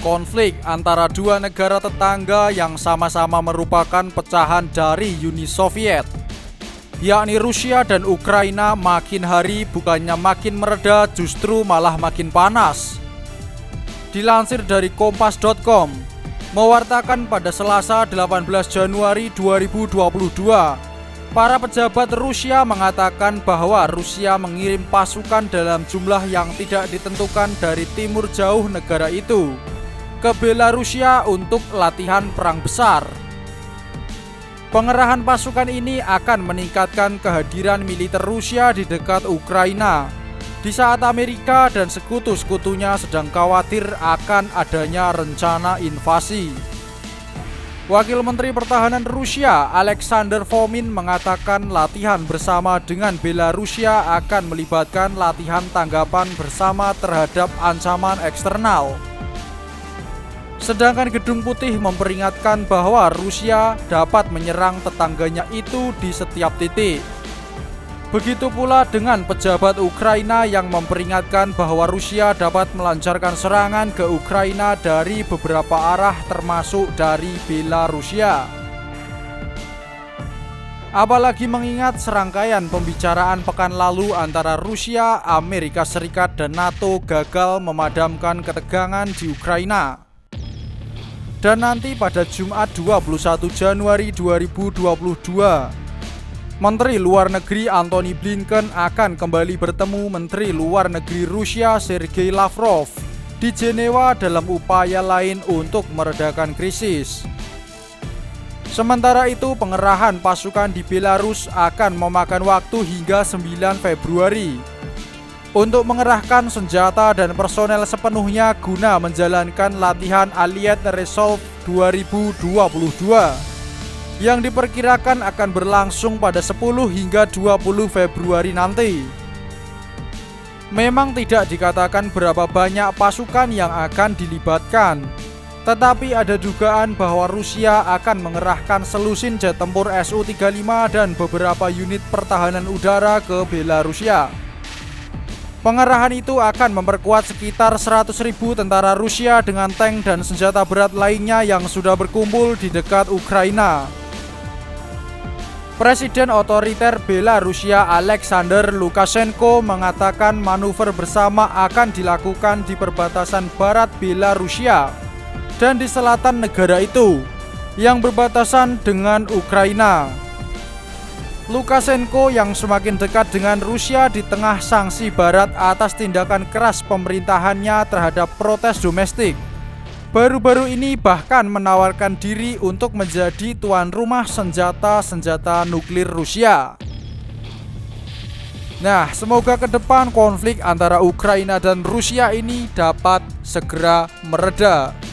konflik antara dua negara tetangga yang sama-sama merupakan pecahan dari Uni Soviet, yakni Rusia dan Ukraina, makin hari bukannya makin mereda, justru malah makin panas. Dilansir dari kompas.com, mewartakan pada Selasa 18 Januari 2022, para pejabat Rusia mengatakan bahwa Rusia mengirim pasukan dalam jumlah yang tidak ditentukan dari timur jauh negara itu ke Belarusia untuk latihan perang besar. Pengerahan pasukan ini akan meningkatkan kehadiran militer Rusia di dekat Ukraina, di saat Amerika dan sekutu-sekutunya sedang khawatir akan adanya rencana invasi. Wakil Menteri Pertahanan Rusia, Alexander Fomin, mengatakan latihan bersama dengan Belarusia akan melibatkan latihan tanggapan bersama terhadap ancaman eksternal. Sedangkan Gedung Putih memperingatkan bahwa Rusia dapat menyerang tetangganya itu di setiap titik. Begitu pula dengan pejabat Ukraina yang memperingatkan bahwa Rusia dapat melancarkan serangan ke Ukraina dari beberapa arah termasuk dari Belarusia. Apalagi mengingat serangkaian pembicaraan pekan lalu antara Rusia, Amerika Serikat, dan NATO gagal memadamkan ketegangan di Ukraina. Dan nanti pada Jumat 21 Januari 2022, Menteri Luar Negeri Antony Blinken akan kembali bertemu Menteri Luar Negeri Rusia Sergei Lavrov di Jenewa dalam upaya lain untuk meredakan krisis. Sementara itu, pengerahan pasukan di Belarus akan memakan waktu hingga 9 Februari untuk mengerahkan senjata dan personel sepenuhnya guna menjalankan latihan Allied Resolve 2022 yang diperkirakan akan berlangsung pada 10 hingga 20 Februari nanti. Memang tidak dikatakan berapa banyak pasukan yang akan dilibatkan, tetapi ada dugaan bahwa Rusia akan mengerahkan selusin jet tempur Su-35 dan beberapa unit pertahanan udara ke Belarusia. Pengerahan itu akan memperkuat sekitar 100.000 tentara Rusia dengan tank dan senjata berat lainnya yang sudah berkumpul di dekat Ukraina. Presiden otoriter Belarusia Alexander Lukashenko mengatakan manuver bersama akan dilakukan di perbatasan barat Belarusia dan di selatan negara itu yang berbatasan dengan Ukraina. Lukashenko yang semakin dekat dengan Rusia di tengah sanksi barat atas tindakan keras pemerintahannya terhadap protes domestik, baru-baru ini bahkan menawarkan diri untuk menjadi tuan rumah senjata nuklir Rusia. Nah, semoga ke depan konflik antara Ukraina dan Rusia ini dapat segera mereda.